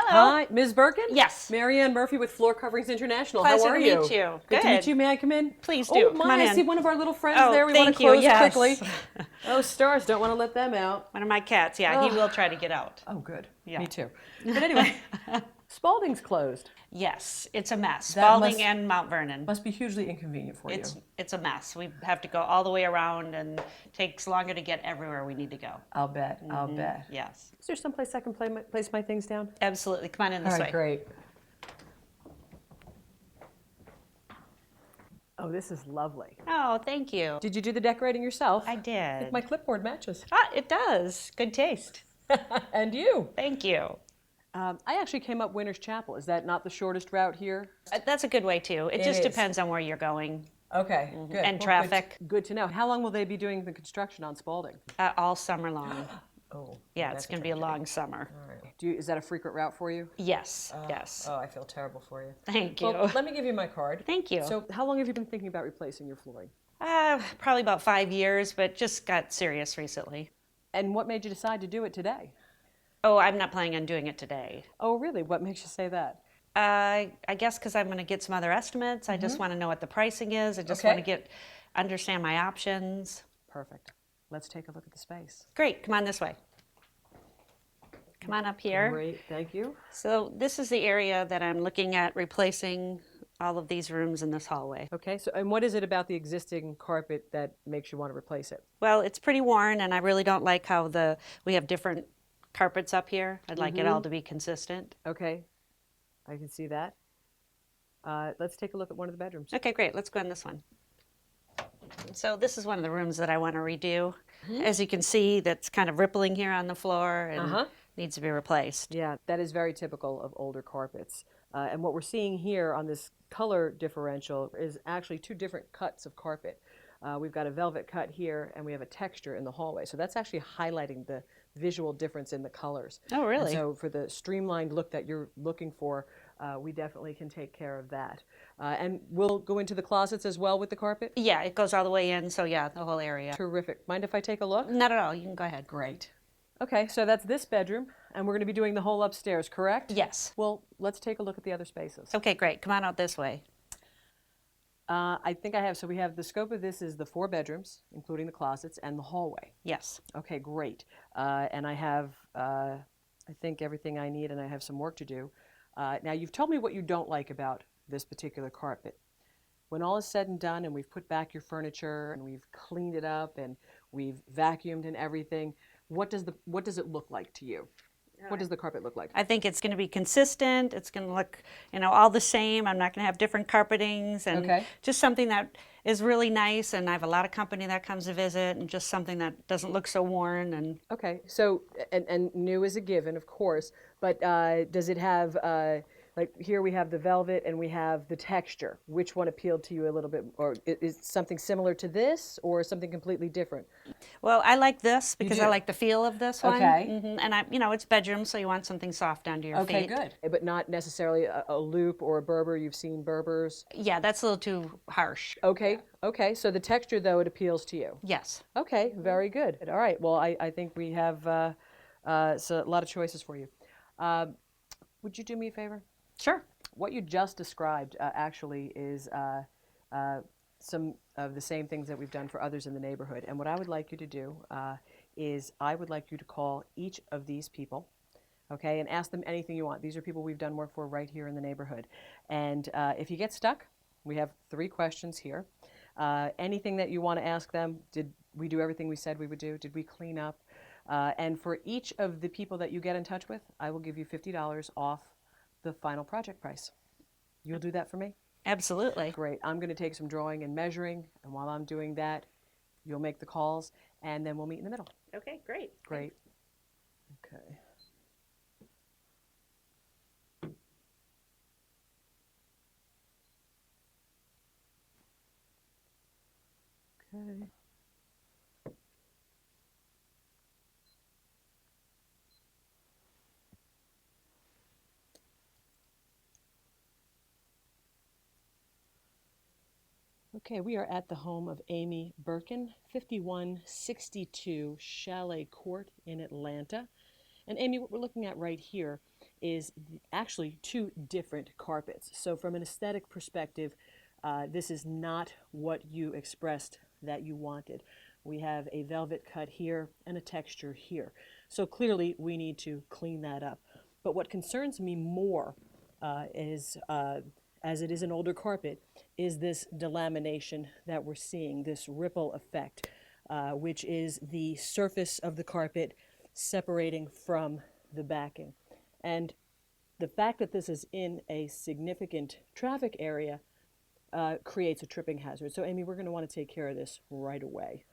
Hello. Hi, Ms. Birkin? Yes. Marianne Murphy with Floor Coverings International. Pleasure How are to you? meet you. Good to Good. meet you. May I come in? Please Oh, do. my, Come on I in. see one of our little friends Oh, there. We want thank to you. close Yes. quickly. Oh, stars, don't want to let them out. One of my cats. Yeah, he will try to get out. Oh, good. Yeah. Me too. But anyway, Spalding's closed. Yes, it's a mess. That Spalding and Mount Vernon. Must be hugely inconvenient for you. It's a mess. We have to go all the way around, and it takes longer to get everywhere we need to go. I'll bet. I'll bet. Yes, Is there someplace I can place my things down? absolutely. Come on in this All right, way. great. Oh, this is lovely. Oh, thank you. Did you do the decorating yourself? I did. My clipboard matches. Ah, it does. Good taste. And you. Thank you. I actually came up Winter's Chapel. Is that not the shortest route here? That's a good way too. It just is. depends on where you're going Okay, good. and Well, traffic Good to know. How long will they be doing the construction on Spalding? all summer long. Oh, Yeah, it's going to be a long summer. All right. Is that a frequent route for you? Yes, yes. Oh, I feel terrible for you. Thank you. Well, let me give you my card. Thank you. So, how long have you been thinking about replacing your flooring? Probably about 5 years, but just got serious recently. And what made you decide to do it today? Oh, I'm not planning on doing it today. Oh, really? What makes you say that? I guess because I'm going to get some other estimates. I just want to know what the pricing is. I just Okay. want to understand my options. Perfect. Let's take a look at the space. Great. Come on this way. Come on up here. Great, thank you. So this is the area that I'm looking at replacing all of these rooms in this hallway. Okay, so and what is it about the existing carpet that makes you want to replace it? Well, it's pretty worn, and I really don't like how we have different carpets up here. I'd like it all to be consistent. Okay, I can see that. Let's take a look at one of the bedrooms. Okay, great. Let's go in this one. So this is one of the rooms that I want to redo. As you can see, that's kind of rippling here on the floor and needs to be replaced. Yeah, that is very typical of older carpets. And what we're seeing here on this color differential is actually two different cuts of carpet. We've got a velvet cut here, and we have a texture in the hallway. So that's actually highlighting the visual difference in the colors. Oh, really? And so for the streamlined look that you're looking for, we definitely can take care of that. And we'll go into the closets as well with the carpet? Yeah, it goes all the way in, so yeah, the whole area. Terrific. Mind if I take a look? Not at all. You can go ahead. Great. Okay, so that's this bedroom, and we're going to be doing the whole upstairs, correct? Yes. Well, let's take a look at the other spaces. Okay, great. Come on out this way. I think I have, so we have the scope of this is the 4 bedrooms, including the closets, and the hallway. Yes. Okay, great. And I have, I think, everything I need, and I have some work to do. Now, you've told me what you don't like about this particular carpet. When all is said and done, and we've put back your furniture, and we've cleaned it up, and we've vacuumed and everything, what does it look like to you? What does the carpet look like? I think it's going to be consistent. It's going to look, all the same. I'm not going to have different carpetings and just something that is really nice. And I have a lot of company that comes to visit, and just something that doesn't look so worn. And okay, so and new is a given, of course, but does it have like here we have the velvet and we have the texture. Which one appealed to you a little bit, or is something similar to this, or something completely different? Well, I like this because I like the feel of this one. Okay. And it's bedroom, so you want something soft under your feet. Okay, good. But not necessarily a loop or a Berber. You've seen Berbers. Yeah, that's a little too harsh. Okay, okay. So the texture, though, it appeals to you. Yes. Okay, very good. All right. Well, I think we have so a lot of choices for you. Would you do me a favor? Sure. What you just described actually is some of the same things that we've done for others in the neighborhood. And what I would like you to do is I would like you to call each of these people, okay, and ask them anything you want. These are people we've done work for right here in the neighborhood. And if you get stuck, we have 3 questions here. Anything that you want to ask them, did we do everything we said we would do? Did we clean up? And for each of the people that you get in touch with, I will give you $50 off the final project price. You'll do that for me? Absolutely. Great. I'm going to take some drawing and measuring, and while I'm doing that, you'll make the calls, and then we'll meet in the middle. Okay, great. Great. Okay. Okay. Okay, we are at the home of Amy Birkin, 5162 Chalet Court in Atlanta. And Amy, what we're looking at right here is actually two different carpets. So from an aesthetic perspective, this is not what you expressed that you wanted. We have a velvet cut here and a texture here. So clearly we need to clean that up. But what concerns me more is, as it is an older carpet, is this delamination that we're seeing, this ripple effect, which is the surface of the carpet separating from the backing. And the fact that this is in a significant traffic area creates a tripping hazard. So Amy, we're going to want to take care of this right away.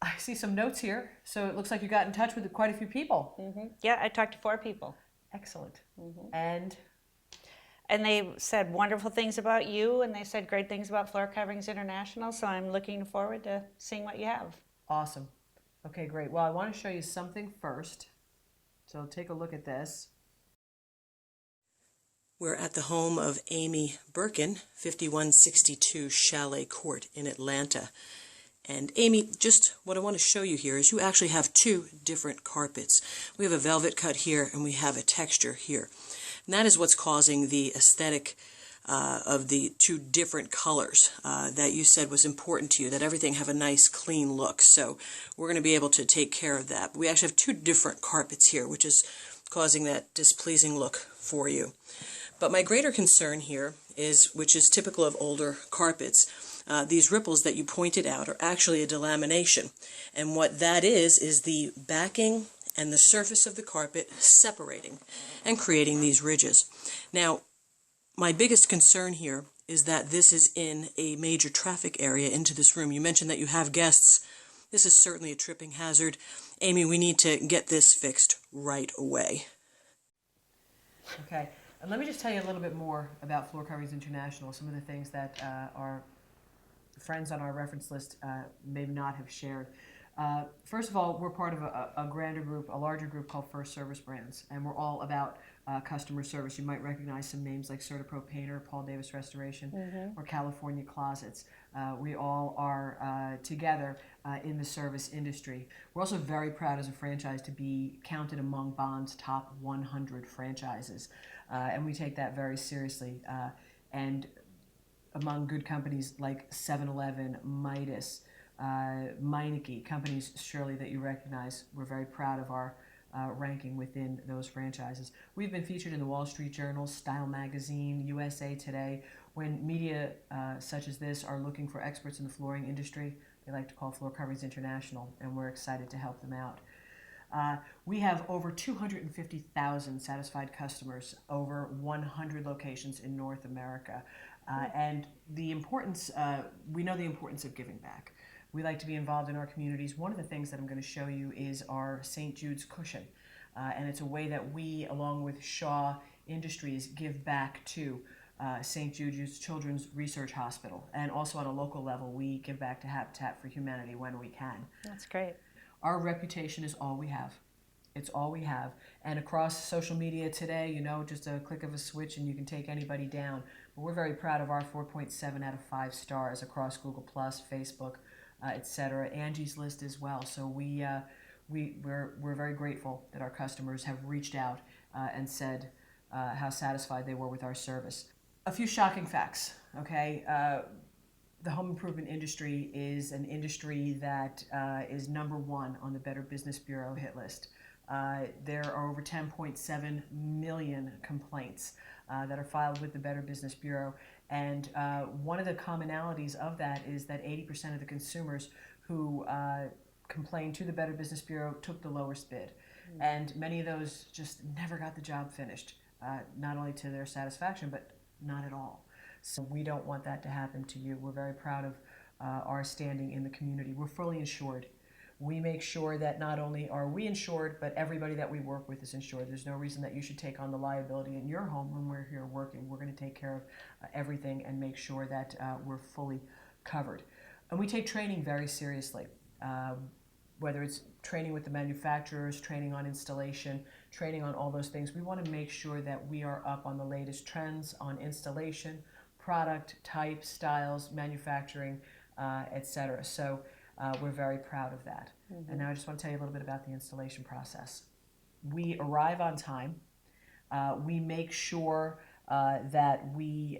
I see some notes here. So it looks like you got in touch with quite a few people. Mm-hmm. Yeah, I talked to 4 people. Excellent. Mm-hmm. And they said wonderful things about you, and they said great things about Floor Coverings International, so I'm looking forward to seeing what you have. Awesome. Okay, great. Well, I want to show you something first. So take a look at this. We're at the home of Amy Birkin, 5162 Chalet Court in Atlanta. And Amy, just what I want to show you here is you actually have 2 different carpets. We have a velvet cut here and we have a texture here. And that is what's causing the aesthetic of the 2 different colors that you said was important to you, that everything have a nice clean look. So we're going to be able to take care of that. We actually have 2 different carpets here, which is causing that displeasing look for you. But my greater concern here is, which is typical of older carpets, these ripples that you pointed out are actually a delamination. And what that is the backing and the surface of the carpet separating and creating these ridges. Now, my biggest concern here is that this is in a major traffic area into this room. You mentioned that you have guests. This is certainly a tripping hazard. Amy, we need to get this fixed right away. Okay, and let me just tell you a little bit more about Floor Coverings International, some of the things that our friends on our reference list may not have shared. First of all, we're part of a grander group, a larger group called First Service Brands, and we're all about customer service. You might recognize some names like CertaPro Painter, Paul Davis Restoration, or California Closets. We all are together in the service industry. We're also very proud as a franchise to be counted among Bond's top 100 franchises, and we take that very seriously. And among good companies like 7-Eleven, Midas, Meineke, companies surely that you recognize. We're very proud of our ranking within those franchises. We've been featured in the Wall Street Journal, Style Magazine, USA Today. When media such as this are looking for experts in the flooring industry, they like to call Floor Coverings International, and we're excited to help them out. We have over 250,000 satisfied customers, over 100 locations in North America. And the importance, we know the importance of giving back. We like to be involved in our communities. One of the things that I'm going to show you is our St. Jude's cushion. And it's a way that we, along with Shaw Industries, give back to St. Jude's Children's Research Hospital. And also on a local level, we give back to Habitat for Humanity when we can. That's great. Our reputation is all we have. It's all we have. And across social media today, you know, just a click of a switch and you can take anybody down. But we're very proud of our 4.7 out of 5 stars across Google+, Facebook, etc. Angie's List as well. So we're very grateful that our customers have reached out and said how satisfied they were with our service. A few shocking facts, okay? The home improvement industry is an industry that is #1 on the Better Business Bureau hit list. There are over 10.7 million complaints that are filed with the Better Business Bureau. And one of the commonalities of that is that 80% of the consumers who complained to the Better Business Bureau took the lowest bid. Mm-hmm. And many of those just never got the job finished, not only to their satisfaction, but not at all. So we don't want that to happen to you. We're very proud of our standing in the community. We're fully insured. we make sure that not only are we insured, but everybody that we work with is insured. There's no reason that you should take on the liability in your home when we're here working. We're going to take care of everything and make sure that we're fully covered. And we take training very seriously. Whether it's training with the manufacturers, training on installation, training on all those things, we want to make sure that we are up on the latest trends on installation, product type, styles, manufacturing, etc. So we're very proud of that. Mm-hmm. And now I just want to tell you a little bit about the installation process. We arrive on time. We make sure that we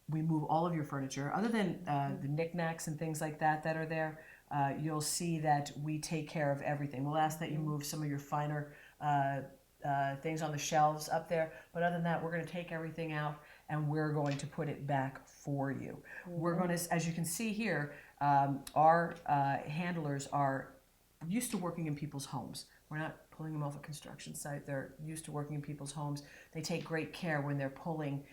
move all of your furniture. Other than the knickknacks and things like that that are there, you'll see that we take care of everything. We'll ask that you move some of your finer things on the shelves up there, but other than that, we're going to take everything out and we're going to put it back for you. Mm-hmm. We're going to, as you can see here, our handlers are used to working in people's homes. We're not pulling them off a construction site. They're used to working in people's homes. They take great care when they're pulling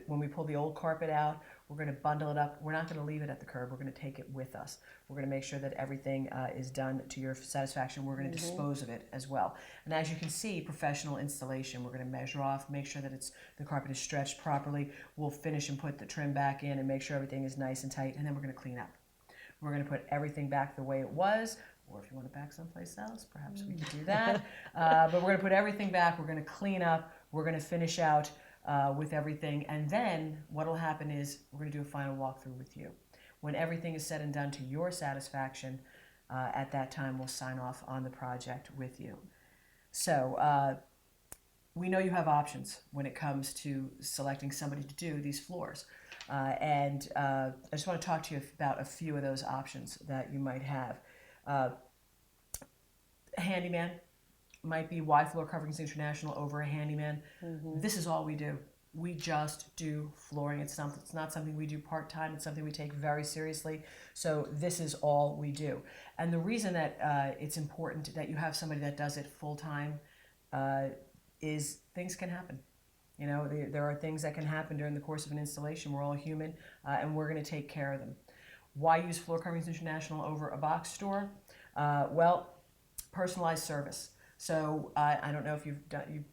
when we pull the old carpet out. We're going to bundle it up. We're not going to leave it at the curb. We're going to take it with us. We're going to make sure that everything is done to your satisfaction. We're going to dispose of it as well. And as you can see, professional installation. We're going to measure off, make sure that the carpet is stretched properly. We'll finish and put the trim back in and make sure everything is nice and tight. And then we're going to clean up. We're going to put everything back the way it was. Or if you want it back someplace else, perhaps we could do that. But we're going to put everything back. We're going to clean up. We're going to finish out with everything. And then what will happen is we're going to do a final walkthrough with you. When everything is said and done to your satisfaction, at that time we'll sign off on the project with you. So we know you have options when it comes to selecting somebody to do these floors. And I just want to talk to you about a few of those options that you might have. Handyman might be Wide Floor Coverings International over a handyman. Mm-hmm. This is all we do. We just do flooring. It's not something we do part-time. It's something we take very seriously. So this is all we do. And the reason that it's important that you have somebody that does it full-time is things can happen. You know, there are things that can happen during the course of an installation. We're all human, and we're going to take care of them. Why use Floor Coverings International over a box store? Well, personalized service. So I don't know if you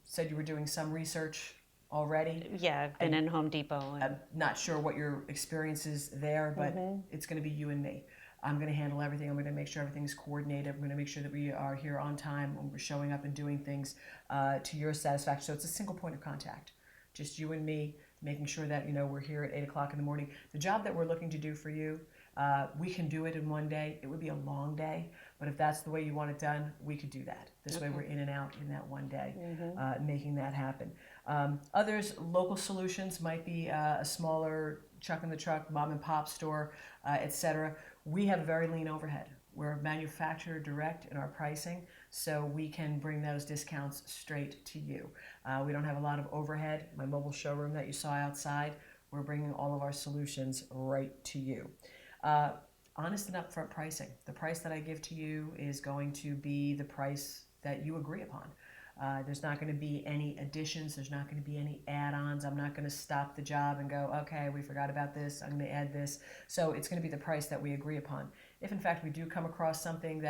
said you were doing some research already. Yeah, I've been in Home Depot. I'm not sure what your experience is there, but it's going to be you and me. I'm going to handle everything. I'm going to make sure everything's coordinated. I'm going to make sure that we are here on time when we're showing up and doing things to your satisfaction. So it's a single point of contact, just you and me, making sure that we're here at 8 o'clock in the morning. The job that we're looking to do for you, we can do it in one day. It would be a long day, but if that's the way you want it done, we could do that. This way we're in and out in that one day, making that happen. Others, local solutions might be a smaller chuck in the truck, mom and pop store, etc. We have a very lean overhead. We're manufacturer direct in our pricing, so we can bring those discounts straight to you. We don't have a lot of overhead. My mobile showroom that you saw outside, we're bringing all of our solutions right to you. Honest and upfront pricing. The price that I give to you is going to be the price that you agree upon. There's not going to be any additions. There's not going to be any add-ons. I'm not going to stop the job and go, okay, we forgot about this. I'm going to add this. So it's going to be the price that we agree upon. If in fact we do come across something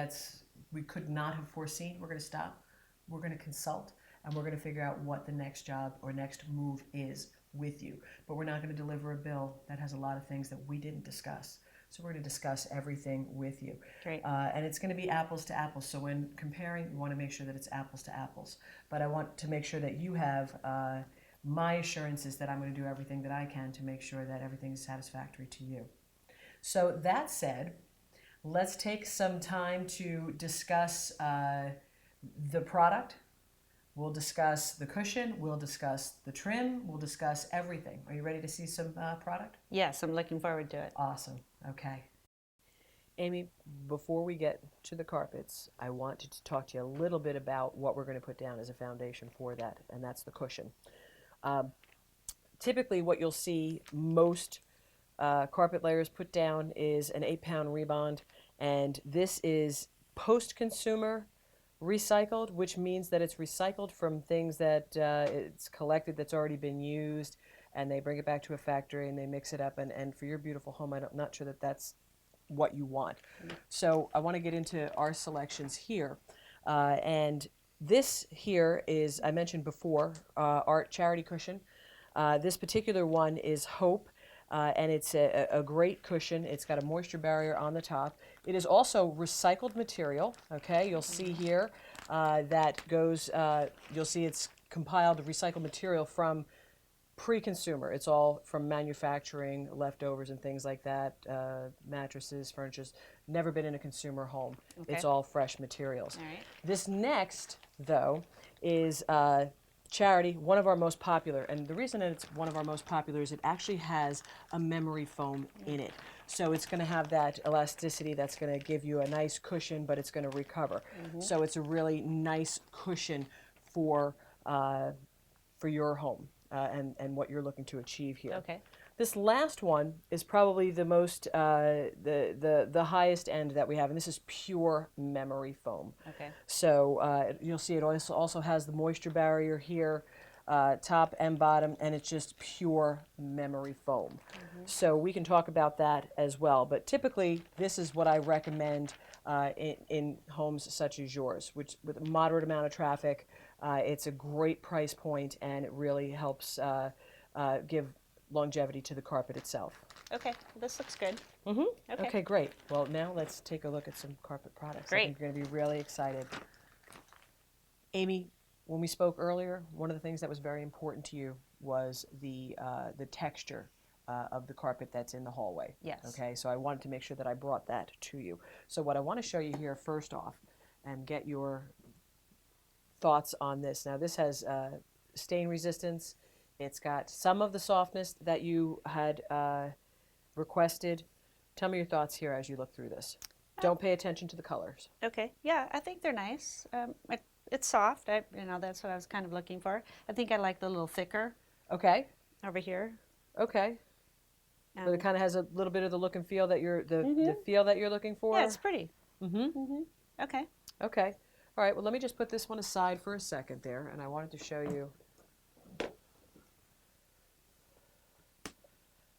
we could not have foreseen, we're going to stop. We're going to consult, and we're going to figure out what the next job or next move is with you. But we're not going to deliver a bill that has a lot of things that we didn't discuss. So we're going to discuss everything with you. Great. And it's going to be apples to apples. So when comparing, you want to make sure that it's apples to apples. But I want to make sure that you have my assurances that I'm going to do everything that I can to make sure that everything is satisfactory to you. So that said, let's take some time to discuss the product. We'll discuss the cushion, we'll discuss the trim, we'll discuss everything. Are you ready to see some product? Yes, I'm looking forward to it. Awesome. Okay. Amy, before we get to the carpets, I want to talk to you a little bit about what we're going to put down as a foundation for that, and that's the cushion. Typically what you'll see most carpet layers put down is an 8-pound rebond, and this is post-consumer recycled, which means that it's recycled from things that it's collected that's already been used, and they bring it back to a factory and they mix it up. And for your beautiful home, I'm not sure that that's what you want. So I want to get into our selections here. And this here is, I mentioned before, Art Charity Cushion. This particular one is Hope. And it's a great cushion. It's got a moisture barrier on the top. It is also recycled material. Okay, you'll see here that goes. You'll see it's compiled recycled material from pre-consumer. It's all from manufacturing, leftovers, and things like that. Mattresses, furniture. Never been in a consumer home. Okay. It's all fresh materials. All right. This next, though, is. Charity, one of our most popular, and the reason that it's one of our most popular is it actually has a memory foam in it. So it's going to have that elasticity that's going to give you a nice cushion, but it's going to recover. So it's a really nice cushion for your home and what you're looking to achieve here. Okay. This last one is probably the most the highest end that we have, and this is pure memory foam. Okay. So you'll see it also has the moisture barrier here, top and bottom, and it's just pure memory foam. So we can talk about that as well. But typically, this is what I recommend in homes such as yours, which with a moderate amount of traffic, it's a great price point, and it really helps give longevity to the carpet itself. Okay, this looks good. Okay, great. Well, now let's take a look at some carpet products. I Great. think you're going to be really excited. Amy, when we spoke earlier, one of the things that was very important to you was the texture of the carpet that's in the hallway. Yes. Okay, so I wanted to make sure that I brought that to you. So what I want to show you here first off and get your thoughts on this. Now this has stain resistance. It's got some of the softness that you had requested. Tell me your thoughts here as you look through this. Don't pay attention to the colors. Okay. Yeah, I think they're nice. It's soft. That's what I was kind of looking for. I think I like the little thicker Okay. over here. Okay. But it kind of has a little bit of the look and feel that the feel that you're looking for. Yeah, it's pretty. Mm-hmm. Okay. Okay. All right. Well, let me just put this one aside for a second there, and I wanted to show you.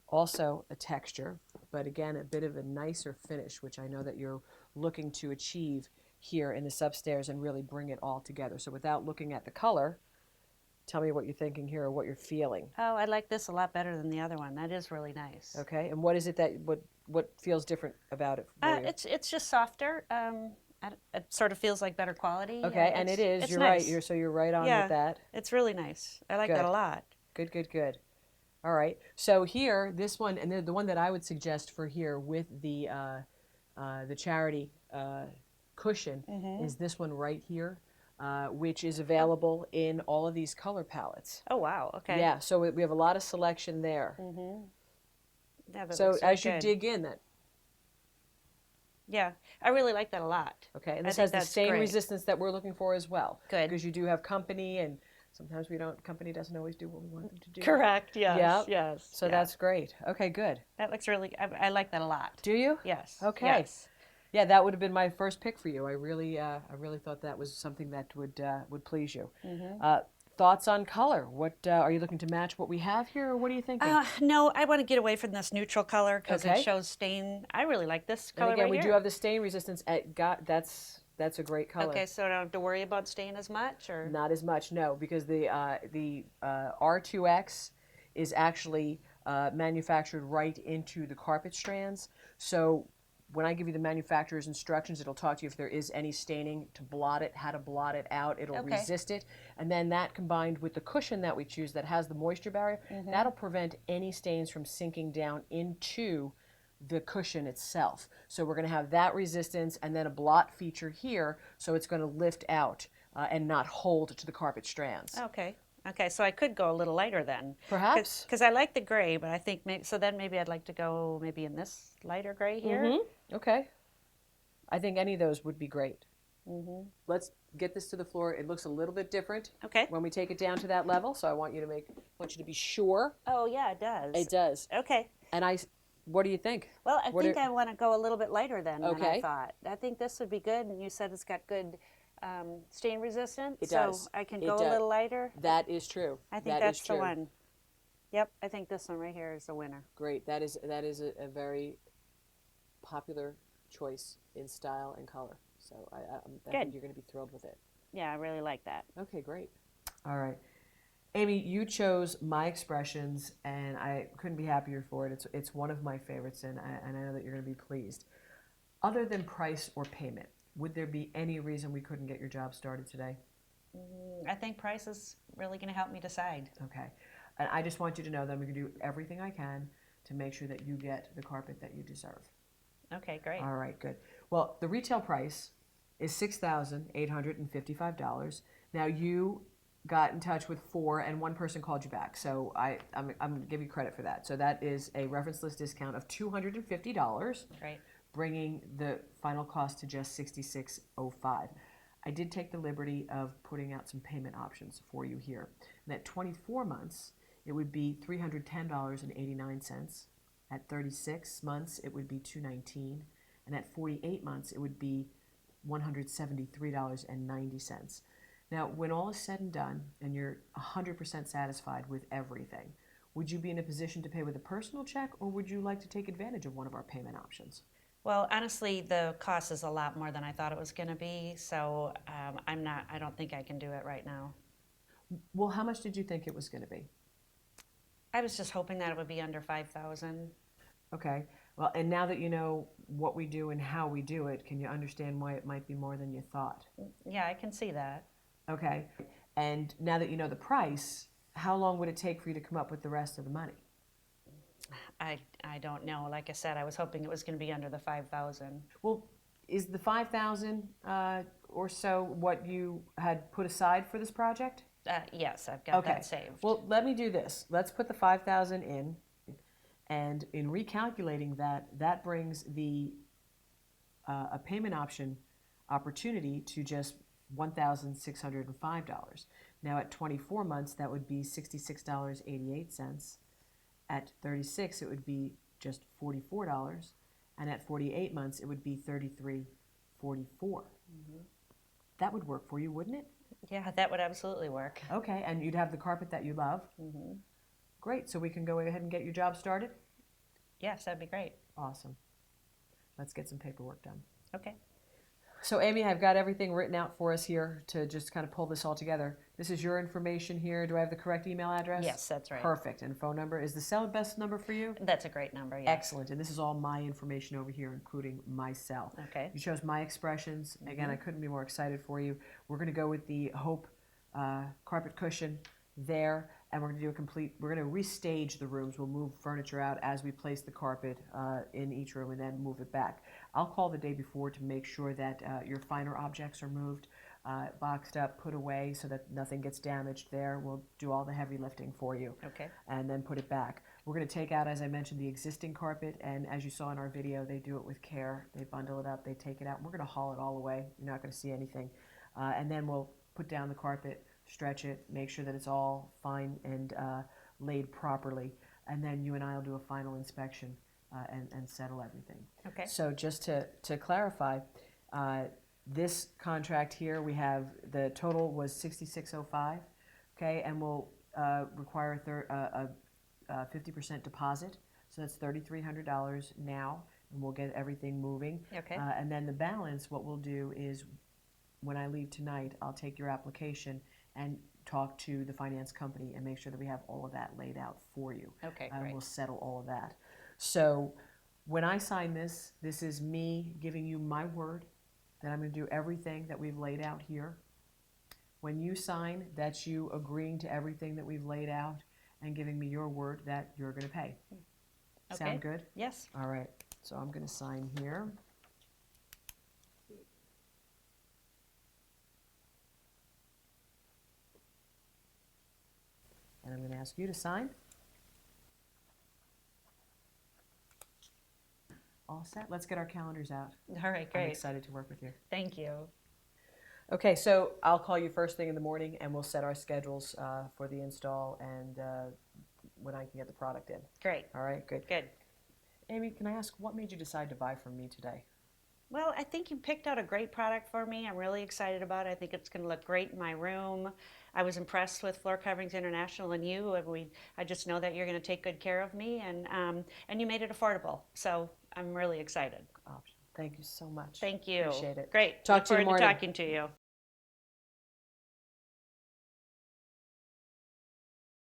Also a texture, but again, a bit of a nicer finish, which I know that you're looking to achieve here in this upstairs and really bring it all together. So without looking at the color, tell me what you're thinking here or what you're feeling. Oh, I like this a lot better than the other one. That is really nice. Okay, and what is it that, what feels different about it for you? It's just softer. It sort of feels like better quality. Okay, and it is. You're nice. right. You're right on Yeah, with that. it's really nice. I like that a lot. Good, good, good. All right. So here, this one, and the one that I would suggest for here with the charity cushion is this one right here, which is available in all of these color palettes. Oh wow! Okay. Yeah. So we have a lot of selection there. Yeah, that So looks really as you good. dig in, that. Yeah, I really like that a lot. Okay, and I this think has the that's stain great. resistance that we're looking for as well. Good. Because you do have company, and sometimes company doesn't always do what we want them to do. Correct. Yes. Yeah. Yes. So yeah. that's great. Okay, good. That looks really. I like that a lot. Do you? Yes. Okay. Yes. Yeah, that would have been my first pick for you. I really thought that was something that would please you. Thoughts on color? What are you looking to match what we have here, or what are you thinking? No, I want to get away from this neutral color because Okay. it shows stain. I really like this And color again, right we here. do have the stain resistance. That's a great color. Okay, so I don't have to worry about stain as much, or Not as much, no, because the R2X is actually manufactured right into the carpet strands. So when I give you the manufacturer's instructions, it'll talk to you if there is any staining, to blot it, how to blot it out. It'll Okay. resist it. And then that combined with the cushion that we choose that has the moisture barrier, that'll prevent any stains from sinking down into the cushion itself. So we're going to have that resistance and then a blot feature here, so it's going to lift out and not hold to the carpet strands. okay. Okay, so I could go a little lighter then. Perhaps. Because I like the gray, but I think maybe I'd like to go maybe in this lighter gray here. Okay. I think any of those would be great. Let's get this to the floor. It looks a little bit different Okay. when we take it down to that level, so I want you to be sure. Oh yeah, it does. It does. Okay. And what do you think? Well, I What think are- I want to go a little bit lighter than I Okay. thought. I think this would be good, and you said it's got good stain resistance. It so does. I can It go does. a little lighter. That is true. I think That that's is the true. one. Yep, I think this one right here is the winner. Great. That is a very popular choice in style and color. So I think you're going to be thrilled with it. Yeah, I really like that. Okay, great. All right. Amy, you chose My Expressions, and I couldn't be happier for it. It's one of my favorites, and I know that you're going to be pleased. Other than price or payment, would there be any reason we couldn't get your job started today? I think price is really going to help me decide. Okay. And I just want you to know that I'm going to do everything I can to make sure that you get the carpet that you deserve. Okay, great. All right, good. Well, the retail price is $6,855. Now, you got in touch with four, and one person called you back. So I'm going to give you credit for that. So that is a reference list discount of $250. Great. Bringing the final cost to just $66.05. I did take the liberty of putting out some payment options for you here. And at 24 months, it would be $310.89. At 36 months, it would be $219. And at 48 months, it would be $173.90. Now, when all is said and done, and you're 100% satisfied with everything, would you be in a position to pay with a personal check, or would you like to take advantage of one of our payment options? Well, honestly, the cost is a lot more than I thought it was going to be, so I don't think I can do it right now. Well, how much did you think it was going to be? I was just hoping that it would be under 5,000. Okay. Well, and now that you know what we do and how we do it, can you understand why it might be more than you thought? Yeah, I can see that. Okay. And now that you know the price, how long would it take for you to come up with the rest of the money? I don't know. Like I said, I was hoping it was going to be under the 5,000. Well, is the 5,000 or so what you had put aside for this project? Yes, I've got that saved. Well, let me do this. Let's put the 5,000 in, and in recalculating that, that brings the a payment option opportunity to just $1,605. Now at 24 months, that would be $66.88. At 36, it would be just $44, and at 48 months, it would be $33.44. That would work for you, wouldn't it? Yeah, that would absolutely work. Okay, and you'd have the carpet that you love. Great, so we can go ahead and get your job started? Yes, that'd be great. Awesome. Let's get some paperwork done. Okay. So Amy, I've got everything written out for us here to just kind of pull this all together. This is your information here. Do I have the correct email address? Yes, that's right. Perfect. And phone number. Is the cell best number for you? That's a great number, yes. Excellent. And this is all my information over here, including my cell. Okay. You chose My Expressions. Again, I couldn't be more excited for you. We're going to go with the Hope carpet cushion there, and we're going to do we're going to restage the rooms. We'll move furniture out as we place the carpet in each room and then move it back. I'll call the day before to make sure that your finer objects are moved, boxed up, put away so that nothing gets damaged there. We'll do all the heavy lifting for you. Okay. And then put it back. We're going to take out, as I mentioned, the existing carpet, and as you saw in our video, they do it with care. They bundle it up, they take it out. We're going to haul it all away. You're not going to see anything. And then we'll put down the carpet, stretch it, make sure that it's all fine and laid properly, and then you and I will do a final inspection and settle everything. Okay. So just to clarify, this contract here, we have the total was $66.05, okay, and we'll require a 50% deposit, so that's $3,300 now, and we'll get everything moving. Okay. And then the balance, what we'll do is, when I leave tonight, I'll take your application and talk to the finance company and make sure that we have all of that laid out for you. Okay, And great. we'll settle all of that. So when I sign this, this is me giving you my word that I'm going to do everything that we've laid out here. When you sign, that's you agreeing to everything that we've laid out and giving me your word that you're going to pay. Okay. Sound good? Yes. All right. So I'm going to sign here. And I'm going to ask you to sign. All set. Let's get our calendars out. All right, I'm great. excited to work with you. Thank you. Okay, so I'll call you first thing in the morning, and we'll set our schedules for the install and when I can get the product in. Great. All right, good. Good. Amy, can I ask, what made you decide to buy from me today? Well, I think you picked out a great product for me. I'm really excited about it. I think it's going to look great in my room. I was impressed with Floor Coverings International and you. I just know that you're going to take good care of me, and you made it affordable. So I'm really excited. Thank you so much. Thank you. Appreciate it. Great. Talk Look to you in the forward to morning. talking to you.